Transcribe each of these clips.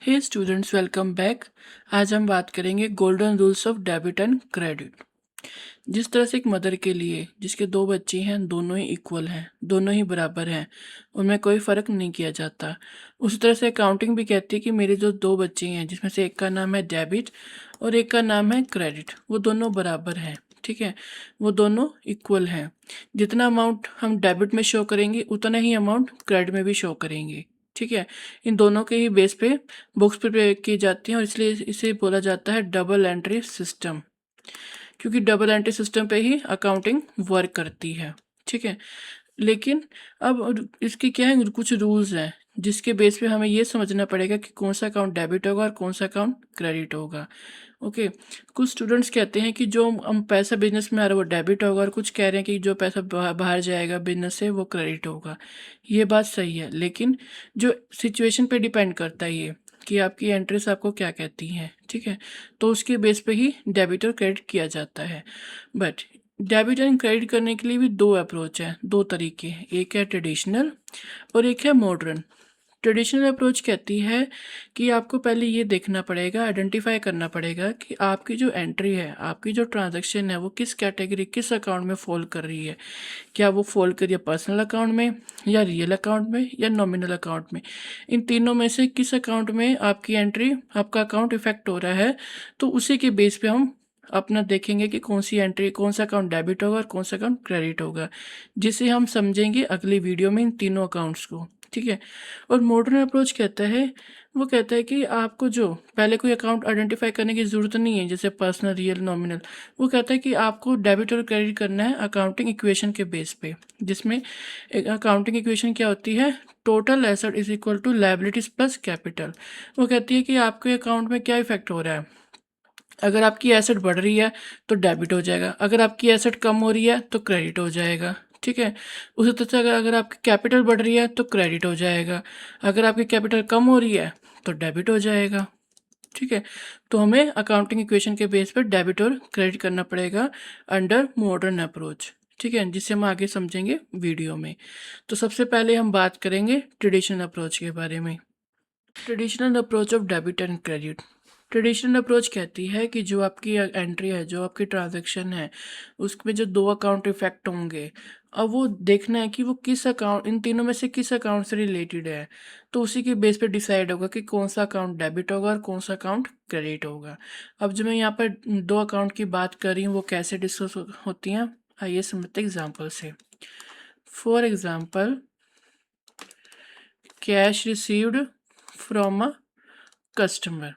हे students, welcome back. आज हम बात करेंगे golden rules of debit and credit. जिस तरह से एक मदर के लिए जिसके दो बच्चे हैं, दोनों ही इक्वल हैं, दोनों ही बराबर हैं, उनमें कोई फ़र्क नहीं किया जाता। उसी तरह से अकाउंटिंग भी कहती है कि मेरे जो दो बच्चे हैं, जिसमें से एक का नाम है डेबिट और एक का नाम है क्रेडिट, वो दोनों बराबर हैं। ठीक है, वो दोनों इक्वल हैं। जितना अमाउंट हम डेबिट में शो करेंगे उतना ही अमाउंट क्रेडिट में भी शो करेंगे। ठीक है, इन दोनों के ही बेस पे बुक्स प्रिपेयर की जाती हैं और इसलिए इसे बोला जाता है डबल एंट्री सिस्टम, क्योंकि डबल एंट्री सिस्टम पे ही अकाउंटिंग वर्क करती है। ठीक है, लेकिन अब इसके क्या है, कुछ रूल्स हैं जिसके बेस पे हमें ये समझना पड़ेगा कि कौन सा अकाउंट डेबिट होगा और कौन सा अकाउंट क्रेडिट होगा। ओके, कुछ स्टूडेंट्स कहते हैं कि जो हम पैसा बिजनेस में आ रहा है वो डेबिट होगा, और कुछ कह रहे हैं कि जो पैसा बाहर जाएगा बिजनेस से वो क्रेडिट होगा। ये बात सही है, लेकिन जो सिचुएशन पे डिपेंड करता है ये कि आपकी एंट्रीज आपको क्या कहती हैं। ठीक है, तो उसके बेस पे ही डेबिट और क्रेडिट किया जाता है। बट डेबिट एंड क्रेडिट करने के लिए भी दो अप्रोच है, दो तरीके हैं। एक है ट्रेडिशनल और एक है मॉडर्न। ट्रेडिशनल अप्रोच कहती है कि आपको पहले ये देखना पड़ेगा, आइडेंटिफाई करना पड़ेगा कि आपकी जो एंट्री है, आपकी जो ट्रांजैक्शन है, वो किस कैटेगरी, किस अकाउंट में फॉल कर रही है। क्या वो फॉल कर रही है पर्सनल अकाउंट में, या रियल अकाउंट में, या नॉमिनल अकाउंट में। इन तीनों में से किस अकाउंट में आपकी एंट्री, आपका अकाउंट इफेक्ट हो रहा है, तो उसी के बेस पे हम अपना देखेंगे कि कौन सी एंट्री, कौन सा अकाउंट डेबिट होगा और कौन सा अकाउंट क्रेडिट होगा, जिसे हम समझेंगे अगली वीडियो में इन तीनों अकाउंट्स को। ठीक है, और मॉडर्न अप्रोच कहता है, वो कहता है कि आपको जो पहले कोई अकाउंट आइडेंटिफाई करने की ज़रूरत नहीं है, जैसे पर्सनल, रियल, नॉमिनल। वो कहता है कि आपको डेबिट और क्रेडिट करना है अकाउंटिंग इक्वेशन के बेस पे, जिसमें एक अकाउंटिंग इक्वेशन क्या होती है, total asset is equal to liabilities plus capital. वो कहती है कि आपके अकाउंट में क्या इफेक्ट हो रहा है। अगर आपकी एसेट बढ़ रही है तो डेबिट हो जाएगा, अगर आपकी एसेट कम हो रही है तो क्रेडिट हो जाएगा। ठीक है, उसी तरह से अगर आपकी कैपिटल बढ़ रही है तो क्रेडिट हो जाएगा, अगर आपकी कैपिटल कम हो रही है तो डेबिट हो जाएगा। ठीक है, तो हमें अकाउंटिंग इक्वेशन के बेस पर डेबिट और क्रेडिट करना पड़ेगा अंडर मॉडर्न अप्रोच। ठीक है, जिसे हम आगे समझेंगे वीडियो में। तो सबसे पहले हम बात करेंगे ट्रेडिशनल अप्रोच के बारे में। Traditional approach of debit and credit. Traditional approach कहती है कि जो आपकी एंट्री है, जो आपकी ट्रांजैक्शन है, उसमें जो दो अकाउंट इफेक्ट होंगे, अब वो देखना है कि वो किस अकाउंट, इन तीनों में से किस अकाउंट से रिलेटेड है। तो उसी के बेस पे डिसाइड होगा कि कौन सा अकाउंट डेबिट होगा और कौन सा अकाउंट क्रेडिट होगा। अब जो मैं यहाँ पर दो अकाउंट की बात कर रही हूँ वो कैसे डिस्कस होती हैं, आइए समझते एग्जाम्पल से। For example, cash received from a customer.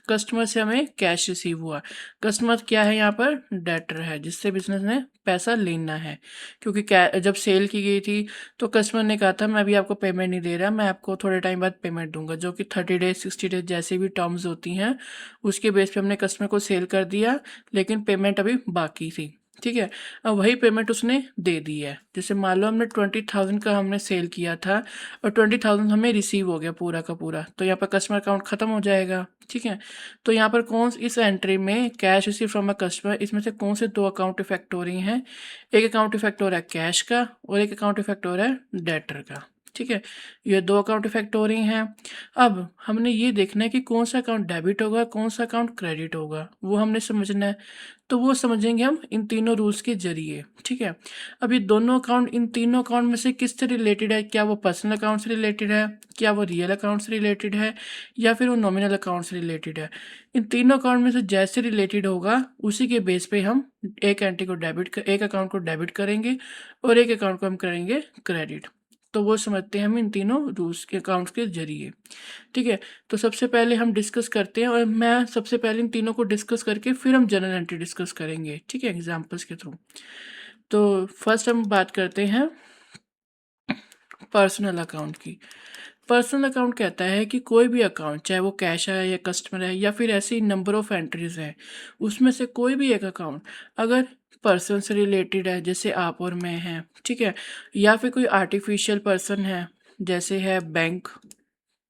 Customer से हमें कैश रिसीव हुआ। कस्टमर क्या है यहाँ पर, डेटर है, जिससे बिजनेस ने पैसा लेना है। क्योंकि जब सेल की गई थी तो कस्टमर ने कहा था मैं अभी आपको पेमेंट नहीं दे रहा, मैं आपको थोड़े टाइम बाद पेमेंट दूंगा, जो कि 30 डेज 60 डेज जैसे भी टर्म्स होती हैं, उसके बेस पे हमने कस्टमर को सेल कर दिया, लेकिन पेमेंट अभी बाकी थी। ठीक है, अब वही पेमेंट उसने दे दी है। जैसे मान लो हमने 20,000 का हमने सेल किया था और 20,000 हमें रिसीव हो गया पूरा का पूरा, तो यहाँ पर कस्टमर अकाउंट ख़त्म हो जाएगा। ठीक है, तो यहाँ पर कौन इस एंट्री में cash receive from a customer, इसमें से कौन से दो अकाउंट इफेक्ट हो रही हैं। एक अकाउंट इफेक्ट हो रहा है कैश का और एक अकाउंट इफेक्ट हो रहा है डेटर का। ठीक है, ये दो अकाउंट इफेक्ट हो रही हैं। अब हमने ये देखना है कि कौन सा अकाउंट डेबिट होगा, कौन सा अकाउंट क्रेडिट होगा, वो हमने समझना है। तो वो समझेंगे हम इन तीनों रूल्स के जरिए। ठीक है, अब ये दोनों अकाउंट, इन तीनों अकाउंट में से किससे रिलेटेड है, क्या वो पर्सनल अकाउंट से रिलेटेड है, क्या वो रियल अकाउंट से रिलेटेड है, या फिर वो नॉमिनल अकाउंट से रिलेटेड है। इन तीनों अकाउंट में से जैसे रिलेटेड होगा उसी के बेस पे हम एक एंट्री को एक अकाउंट को डेबिट करेंगे और एक अकाउंट को हम करेंगे क्रेडिट। तो वो समझते हैं हम इन तीनों रूल्स के अकाउंट्स के जरिए। ठीक है, तो सबसे पहले हम डिस्कस करते हैं, और मैं सबसे पहले इन तीनों को डिस्कस करके फिर हम जनरल एंट्री डिस्कस करेंगे। ठीक है, एग्जांपल्स के थ्रू। तो फर्स्ट हम बात करते हैं पर्सनल अकाउंट की। पर्सनल अकाउंट कहता है कि कोई भी अकाउंट, चाहे वो कैश है या कस्टमर है या फिर ऐसी नंबर ऑफ एंट्रीज हैं, उसमें से कोई भी एक अकाउंट अगर पर्सन से रिलेटेड है, जैसे आप और मैं हैं, ठीक है, या फिर कोई आर्टिफिशियल पर्सन है, जैसे है बैंक,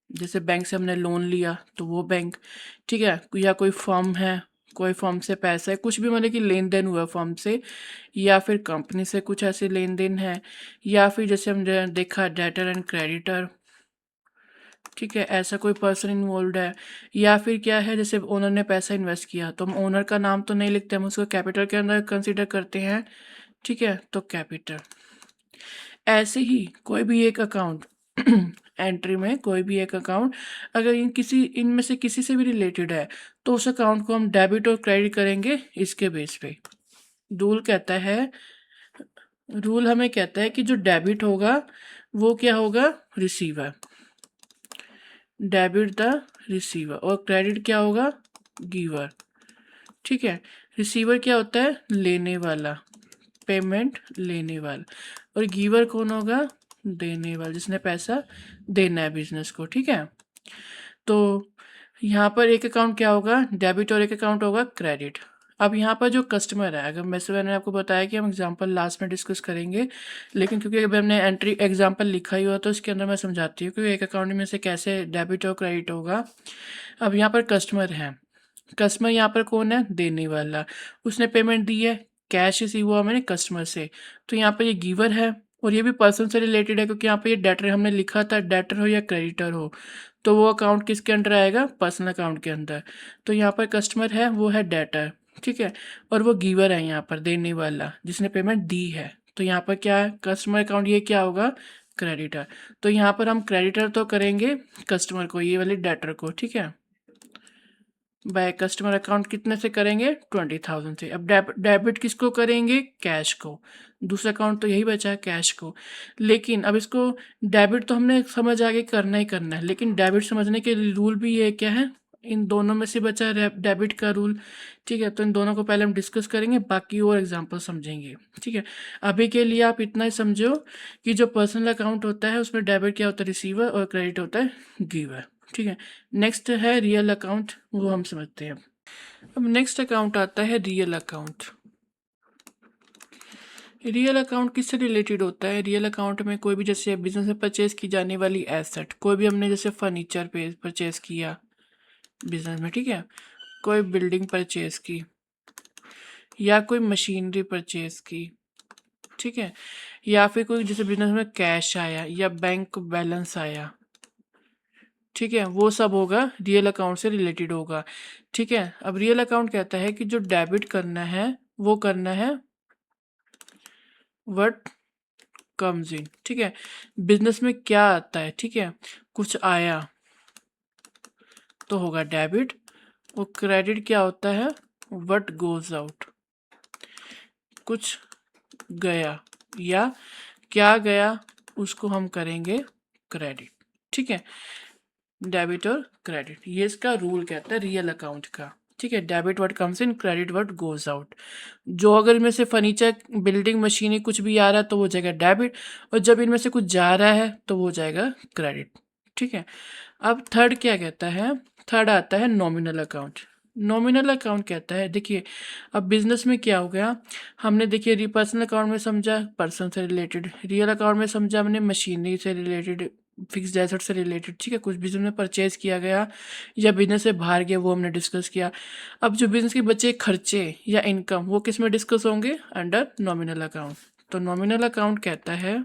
जैसे बैंक से हमने लोन लिया तो वो बैंक। ठीक है, या कोई फर्म है, कोई फर्म से पैसा है, कुछ भी मतलब कि लेन देन हुआ फर्म से, या फिर कंपनी से कुछ ऐसे लेन देन है, या फिर जैसे हमने देखा डेटर एंड क्रेडिटर, ठीक है, ऐसा कोई पर्सन इन्वॉल्व है। या फिर क्या है, जैसे ओनर ने पैसा इन्वेस्ट किया तो हम ओनर का नाम तो नहीं लिखते, हम उसको कैपिटल के अंदर कंसीडर करते हैं। ठीक है, तो कैपिटल। ऐसे ही कोई भी एक अकाउंट एंट्री में कोई भी एक अकाउंट अगर इनमें से किसी से भी रिलेटेड है तो उस अकाउंट को हम डेबिट और क्रेडिट करेंगे इसके बेस पे। रूल कहता है रूल हमें कहता है कि जो डेबिट होगा वो क्या होगा, रिसीवर, डेबिट द रिसीवर, और क्रेडिट क्या होगा, गिवर। ठीक है, रिसीवर क्या होता है, लेने वाला, पेमेंट लेने वाला, और गिवर कौन होगा, देने वाला, जिसने पैसा देना है बिजनेस को। ठीक है, तो यहाँ पर एक अकाउंट क्या होगा, डेबिट, और एक अकाउंट होगा क्रेडिट। अब यहाँ पर जो कस्टमर है, अगर मैंने आपको बताया कि हम एग्जांपल लास्ट में डिस्कस करेंगे, लेकिन क्योंकि अभी हमने एंट्री एग्जांपल लिखा ही हुआ तो इसके अंदर मैं समझाती हूँ कि एक अकाउंट में से कैसे डेबिट और क्रेडिट होगा। अब यहाँ पर कस्टमर है, कस्टमर यहाँ पर कौन है, देने वाला, उसने पेमेंट दी है, कैश रिसीव हुआ मैंने कस्टमर से, तो यहाँ पर ये गिवर है, और ये भी पर्सन से रिलेटेड है क्योंकि यहाँ पे ये डेटर हमने लिखा था, डेटर हो या क्रेडिटर हो तो वो अकाउंट किसके अंडर आएगा, पर्सनल अकाउंट के अंदर। तो यहाँ पर कस्टमर है वो है डेटर, ठीक है, और वो गिवर है यहाँ पर देने वाला जिसने पेमेंट दी है। तो यहाँ पर क्या है, कस्टमर अकाउंट ये क्या होगा, क्रेडिटर। तो यहाँ पर हम क्रेडिटर तो करेंगे कस्टमर को, ये वाले डेटर को। ठीक है, बाय कस्टमर अकाउंट कितने से करेंगे, 20,000 से। अब डेबिट किसको करेंगे, कैश को। दूसरा अकाउंट तो यही बचा है, कैश को। लेकिन अब इसको डेबिट तो हमने समझ आगे करना ही करना है, लेकिन डेबिट समझने के रूल भी ये क्या है, इन दोनों में से बचा है डेबिट का रूल। ठीक है, तो इन दोनों को पहले हम डिस्कस करेंगे, बाकी और एग्जांपल समझेंगे। ठीक है, अभी के लिए आप इतना ही समझो कि जो पर्सनल अकाउंट होता है उसमें डेबिट क्या होता है, रिसीवर, और क्रेडिट होता है गिवर। ठीक है, नेक्स्ट है रियल अकाउंट, वो हम समझते हैं। अब नेक्स्ट अकाउंट आता है रियल अकाउंट। रियल अकाउंट किससे रिलेटेड होता है, रियल अकाउंट में कोई भी जैसे बिजनेस में परचेज की जाने वाली एसेट, कोई भी हमने जैसे फर्नीचर पे परचेज किया बिजनेस में, ठीक है, कोई बिल्डिंग परचेज की, या कोई मशीनरी परचेज की, ठीक है, या फिर कोई जैसे बिजनेस में कैश आया या बैंक बैलेंस आया, ठीक है, वो सब होगा रियल अकाउंट से रिलेटेड होगा। ठीक है, अब रियल अकाउंट कहता है कि जो डेबिट करना है वो करना है व्हाट कम्स इन। ठीक है, बिजनेस में क्या आता है, ठीक है, कुछ आया तो होगा डेबिट, और क्रेडिट क्या होता है, व्हाट गोज आउट, कुछ गया या क्या गया उसको हम करेंगे क्रेडिट। ठीक है, डेबिट और क्रेडिट, ये इसका रूल कहता है रियल अकाउंट का। ठीक है, debit what comes in, credit what goes out. जो अगर इनमें से फर्नीचर, बिल्डिंग, मशीनें कुछ भी आ रहा है तो वो हो जाएगा डेबिट, और जब इनमें से कुछ जा रहा है तो वो हो जाएगा क्रेडिट। ठीक है, अब थर्ड क्या कहता है, थर्ड आता है नॉमिनल अकाउंट। नॉमिनल अकाउंट कहता है, देखिए अब बिजनेस में क्या हो गया, हमने देखिए पर्सनल अकाउंट में समझा पर्सन से रिलेटेड, रियल अकाउंट में समझा हमने मशीनरी से रिलेटेड, फिक्स्ड एसेट से रिलेटेड। ठीक है, कुछ बिजनेस में परचेज किया गया या बिजनेस से बाहर गया वो हमने डिस्कस किया। अब जो बिजनेस के बचे खर्चे या इनकम वो किस में डिस्कस होंगे, अंडर नॉमिनल अकाउंट। तो नॉमिनल अकाउंट कहता है,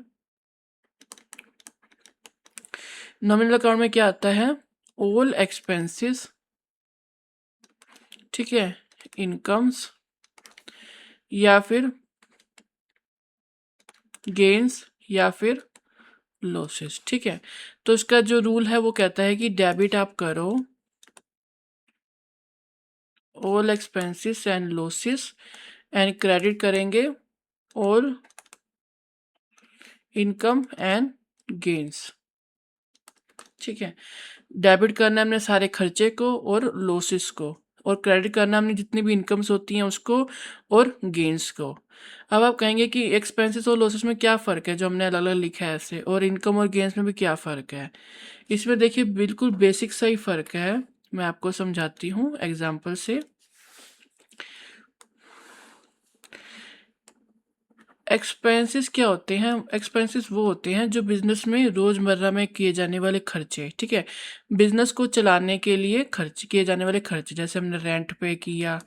नॉमिनल अकाउंट में क्या आता है, ऑल एक्सपेंसेस, ठीक है, इनकम्स या फिर गेन्स या फिर लॉसेस। ठीक है, तो इसका जो रूल है वो कहता है कि डेबिट आप करो all expenses and losses, and credit करेंगे ऑल इनकम एंड गेन्स। ठीक है, डेबिट करना है हमने सारे खर्चे को और लॉसेस को, और क्रेडिट करना हमने जितनी भी इनकम्स होती हैं उसको और गेन्स को। अब आप कहेंगे कि एक्सपेंसेस और लॉसेस में क्या फ़र्क है, जो हमने अलग अलग लिखा है ऐसे, और इनकम और गेन्स में भी क्या फ़र्क है। इसमें देखिए बिल्कुल बेसिक सा ही फ़र्क है, मैं आपको समझाती हूँ एग्जाम्पल से। एक्सपेंसेस क्या होते हैं, एक्सपेंसेस वो होते हैं जो बिजनेस में रोज़मर्रा में किए जाने वाले खर्चे। ठीक है, बिजनेस को चलाने के लिए खर्च किए जाने वाले खर्चे, जैसे हमने रेंट पे किया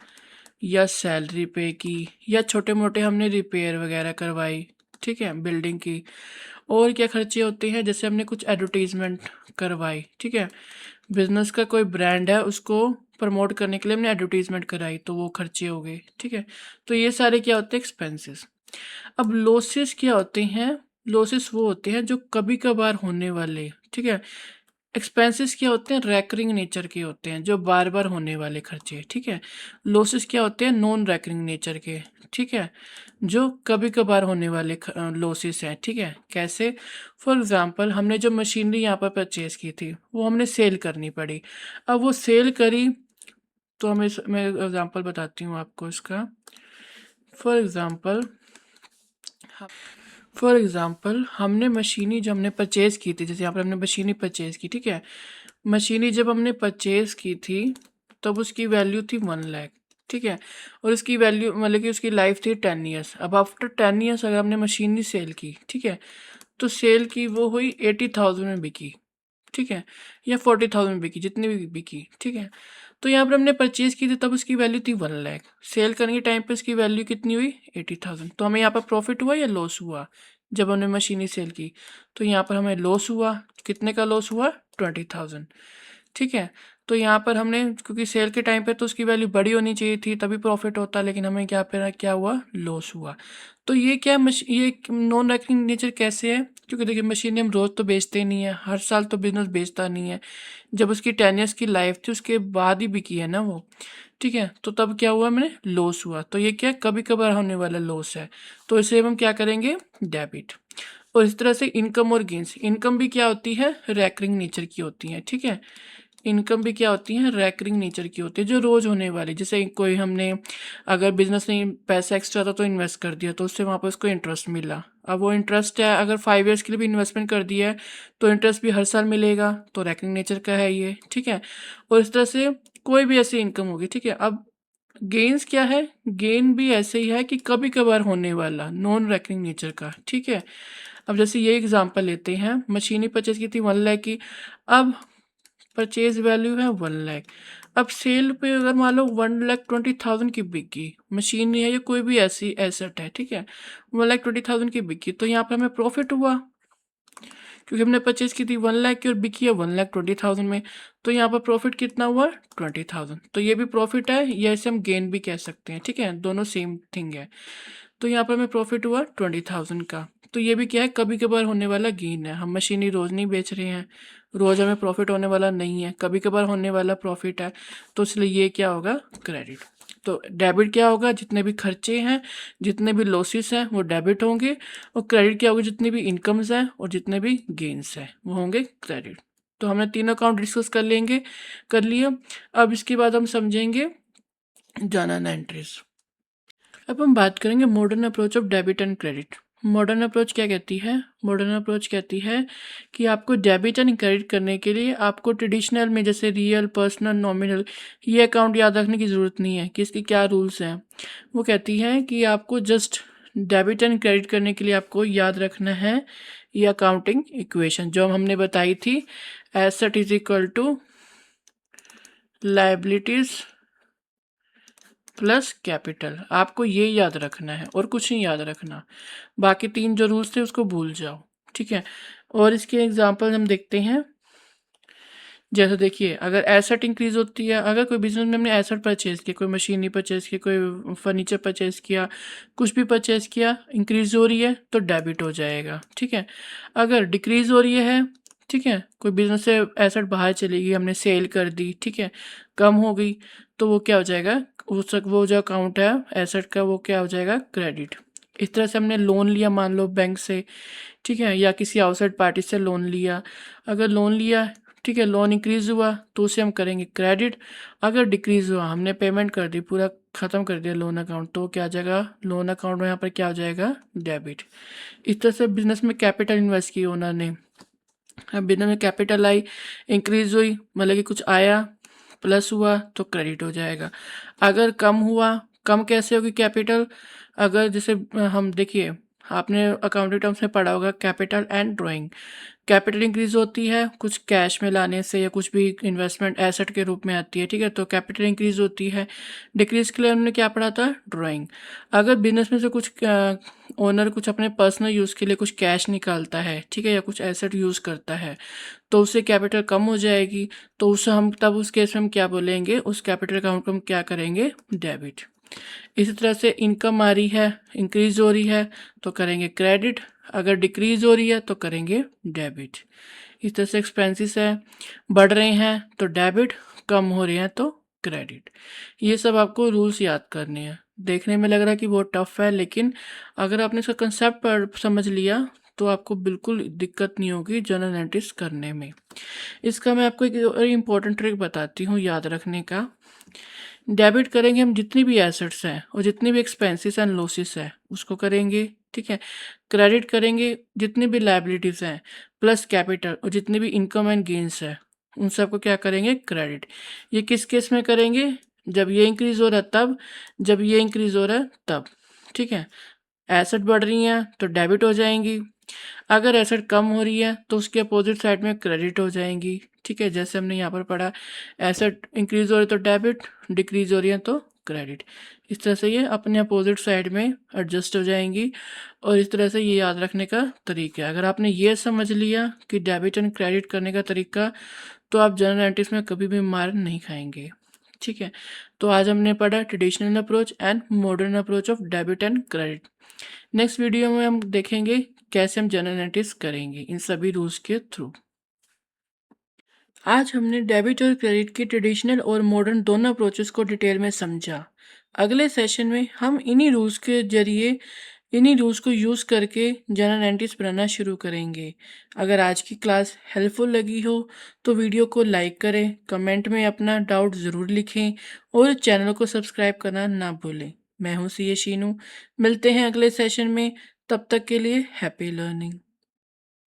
या सैलरी पे की, या छोटे मोटे हमने रिपेयर वगैरह करवाई, ठीक है, बिल्डिंग की, और क्या खर्चे होते हैं, जैसे हमने कुछ एडवर्टीजमेंट करवाई, ठीक है, बिजनेस का कोई ब्रांड है उसको प्रमोट करने के लिए हमने एडवर्टीजमेंट कराई, तो वो खर्चे हो गए, ठीक है। तो ये सारे क्या होते हैं, एक्सपेंसेस। अब लॉसेस क्या होते हैं, लॉसेस वो होते हैं जो कभी कभार होने वाले, ठीक है। एक्सपेंसेस क्या होते हैं, रैकरिंग नेचर के होते हैं, जो बार बार होने वाले खर्चे, ठीक है। लॉसेस क्या होते हैं, नॉन रैकरिंग नेचर के, ठीक है, जो कभी कभार होने वाले लॉसेस हैं, ठीक है। कैसे, फॉर एग्जांपल हमने जो मशीनरी यहाँ पर परचेज की थी वो हमने सेल करनी पड़ी। अब वो सेल करी तो मैं एग्जांपल बताती हूँ आपको इसका। फॉर एग्जांपल फॉर एग्जांपल हमने मशीनी जो हमने परचेज़ की थी, जैसे यहाँ पर हमने मशीनी परचेज़ की, ठीक है। मशीनी जब हमने परचेज़ की थी तब उसकी वैल्यू थी 1 लाख, ठीक है। और उसकी वैल्यू मतलब कि उसकी लाइफ थी 10 ईयर्स। अब आफ्टर 10 ईयर्स अगर हमने मशीनरी सेल की, ठीक है, तो सेल की वो हुई 80,000 में बिकी, ठीक है, या 40,000 में बिकी, जितनी भी बिकी, ठीक है। तो यहाँ पर हमने परचेज की थी तब उसकी वैल्यू थी 1 लाख। सेल करने के टाइम पे उसकी वैल्यू कितनी हुई, 80,000। तो हमें यहाँ पर प्रॉफिट हुआ या लॉस हुआ, जब हमने मशीनरी सेल की। तो यहाँ पर हमें लॉस हुआ, कितने का लॉस हुआ, 20,000, ठीक है। तो यहाँ पर हमने, क्योंकि सेल के टाइम पे तो उसकी वैल्यू बड़ी होनी चाहिए थी तभी प्रॉफिट होता, लेकिन हमें क्या हुआ, लॉस हुआ। तो ये क्या ये नॉन रैकरिंग नेचर कैसे है, क्योंकि देखिए मशीनें हम रोज़ तो बेचते नहीं है, हर साल तो बिजनेस बेचता नहीं है। जब उसकी 10 ईयर्स की लाइफ थी उसके बाद ही बिकी है ना वो, ठीक है। तो तब क्या हुआ, मैंने लॉस हुआ। तो ये क्या कभी कभार होने वाला लॉस है, तो इसे हम क्या करेंगे, डेबिट। और इस तरह से इनकम और गेंस, इनकम भी क्या होती है, रैकरिंग नेचर की होती है, ठीक है। इनकम भी क्या होती है, रैकरिंग नेचर की होती है, जो रोज़ होने वाली। जैसे कोई हमने अगर बिजनेस में पैसा एक्स्ट्रा था तो इन्वेस्ट कर दिया, तो उससे वहाँ पर उसको इंटरेस्ट मिला। अब वो इंटरेस्ट है, अगर 5 ईयर्स के लिए भी इन्वेस्टमेंट कर दिया है तो इंटरेस्ट भी हर साल मिलेगा, तो रैकरिंग नेचर का है ये, ठीक है। और इस तरह से कोई भी ऐसी इनकम होगी, ठीक है। अब गेन्स क्या है, गेन भी ऐसे ही है कि कभी कभार होने वाला, नॉन रैकरिंग नेचर का, ठीक है। अब जैसे ये एग्जांपल लेते हैं, मशीनरी परचेज की थी 1 लाख की। अब परचेज वैल्यू है 1 लाख। अब सेल पे अगर मान लो 1,20,000 की बिकी मशीन है या कोई भी ऐसी एसेट है, ठीक है, 1,20,000 की बिकी, तो यहाँ पर हमें प्रॉफिट हुआ, क्योंकि हमने परचेज की थी 1 लाख की और बिकी है 1,20,000 में। तो यहाँ पर प्रॉफिट कितना हुआ, 20,000। तो ये भी प्रॉफिट है, या इसे हम गेन भी कह सकते हैं, ठीक है, दोनों सेम थिंग है। तो यहाँ पर हमें प्रॉफिट हुआ 20,000 का। तो ये भी क्या है, कभी कभार होने वाला गेन है। हम मशीनरी रोज़ नहीं बेच रहे हैं, रोज़ हमें प्रॉफिट होने वाला नहीं है, कभी कभार होने वाला प्रॉफिट है। तो इसलिए ये क्या होगा, क्रेडिट। तो डेबिट क्या होगा, जितने भी खर्चे हैं, जितने भी लॉसेस हैं वो डेबिट होंगे। और क्रेडिट क्या होगा, जितनी भी इनकम्स हैं और जितने भी गेन्स हैं वो होंगे क्रेडिट। तो हमने तीनों अकाउंट डिस्कस कर लिए। अब इसके बाद हम समझेंगे जर्नल एंट्रीज। अब हम बात करेंगे modern approach of debit and credit. Modern approach क्या कहती है, मॉडर्न अप्रोच कहती है कि आपको डेबिट एंड क्रेडिट करने के लिए आपको ट्रेडिशनल में जैसे रियल, पर्सनल, नॉमिनल ये अकाउंट याद रखने की ज़रूरत नहीं है कि इसके क्या रूल्स हैं। वो कहती है कि आपको जस्ट डेबिट एंड क्रेडिट करने के लिए आपको याद रखना है ये अकाउंटिंग इक्वेशन जो हमने बताई थी, asset is equal to liabilities plus capital. आपको ये याद रखना है और कुछ नहीं याद रखना, बाकी तीन जो रूल्स थे उसको भूल जाओ, ठीक है। और इसके एग्जांपल हम देखते हैं। जैसे देखिए, अगर एसेट इंक्रीज होती है, अगर कोई बिजनेस में हमने एसेट परचेज किया, कोई मशीनरी परचेज की, कोई फर्नीचर परचेज किया, कुछ भी परचेज किया, इंक्रीज हो रही है तो डेबिट हो जाएगा, ठीक है। अगर डिक्रीज हो रही है, ठीक है, कोई बिजनेस से एसेट बाहर चली गई, हमने सेल कर दी, ठीक है, कम हो गई, तो वो क्या हो जाएगा, वो जो अकाउंट है एसेट का वो क्या हो जाएगा, क्रेडिट। इस तरह से हमने लोन लिया मान लो बैंक से, ठीक है, या किसी आउटसाइड पार्टी से लोन लिया। अगर लोन लिया, ठीक है, लोन इंक्रीज़ हुआ तो उसे हम करेंगे क्रेडिट। अगर डिक्रीज़ हुआ, हमने पेमेंट कर दी, पूरा ख़त्म कर दिया लोन अकाउंट, तो क्या आ जाएगा, लोन अकाउंट में यहाँ पर क्या हो जाएगा, डेबिट। इस तरह से बिजनेस में कैपिटल इन्वेस्ट की ओनर ने, अब बिजनेस में कैपिटल आई, इंक्रीज़ हुई, मतलब कि कुछ आया, प्लस हुआ तो क्रेडिट हो जाएगा। अगर कम हुआ, कम कैसे होगी कैपिटल, अगर जैसे हम देखिए आपने अकाउंटिंग टर्म्स में पढ़ा होगा capital and drawing. Capital increase होती है कुछ कैश में लाने से या कुछ भी इन्वेस्टमेंट एसेट के रूप में आती है, ठीक है, तो कैपिटल इंक्रीज होती है। डिक्रीज के लिए हमने क्या पढ़ा था, ड्राइंग। अगर बिजनेस में से कुछ ओनर कुछ अपने पर्सनल यूज़ के लिए कुछ कैश निकालता है, ठीक है, या कुछ एसेट यूज़ करता है, तो उससे कैपिटल कम हो जाएगी। तो उसे हम तब उस केस में हम क्या बोलेंगे, उस कैपिटल अकाउंट को हम क्या करेंगे, डेबिट। इसी तरह से इनकम आ रही है, इंक्रीज हो रही है तो करेंगे क्रेडिट, अगर डिक्रीज हो रही है तो करेंगे डेबिट। इस तरह से एक्सपेंसेस है, बढ़ रहे हैं तो डेबिट, कम हो रहे हैं तो क्रेडिट। ये सब आपको रूल्स याद करने हैं। देखने में लग रहा है कि बहुत टफ है, लेकिन अगर आपने इसका कंसेप्ट समझ लिया तो आपको बिल्कुल दिक्कत नहीं होगी जनरल एंट्रीज करने में। इसका मैं आपको एक इम्पॉर्टेंट ट्रिक बताती हूँ याद रखने का। डेबिट करेंगे हम जितनी भी एसेट्स हैं और जितनी भी एक्सपेंसेस एंड लॉसेस है उसको करेंगे, ठीक है। क्रेडिट करेंगे जितनी भी लायबिलिटीज़ हैं प्लस कैपिटल और जितनी भी इनकम एंड गेंस है उन सबको क्या करेंगे, क्रेडिट। ये किस केस में करेंगे, जब ये इंक्रीज हो रहा है तब, जब ये इंक्रीज हो रहा है तब, ठीक है। एसेट बढ़ रही हैं तो डेबिट हो जाएंगी, अगर एसेट कम हो रही है तो उसके अपोजिट साइड में क्रेडिट हो जाएंगी, ठीक है। जैसे हमने यहाँ पर पढ़ा, एसेट इंक्रीज हो रही है तो डेबिट, डिक्रीज हो रही है तो क्रेडिट। इस तरह से ये अपने अपोजिट साइड में एडजस्ट हो जाएंगी। और इस तरह से ये याद रखने का तरीका है। अगर आपने ये समझ लिया कि डेबिट एंड क्रेडिट करने का तरीका, तो आप जनरल एंट्रीज में कभी भी मार नहीं खाएंगे, ठीक है। तो आज हमने पढ़ा traditional approach and modern approach of debit and credit. Next video में हम देखेंगे कैसे हम जनरल एंट्रीज करेंगे इन सभी रूल्स के थ्रू। आज हमने डेबिट और क्रेडिट के ट्रेडिशनल और मॉडर्न दोनों अप्रोचेस को डिटेल में समझा। अगले सेशन में हम इन्हीं रूल्स के जरिए, इन्हीं रूल्स को यूज़ करके जनरल एंट्रीज बनाना शुरू करेंगे। अगर आज की क्लास हेल्पफुल लगी हो तो वीडियो को लाइक करें, कमेंट में अपना डाउट ज़रूर लिखें और चैनल को सब्सक्राइब करना ना भूलें। मैं हूँ सी ए शीनू, मिलते हैं अगले सेशन में, तब तक के लिए हैप्पी लर्निंग।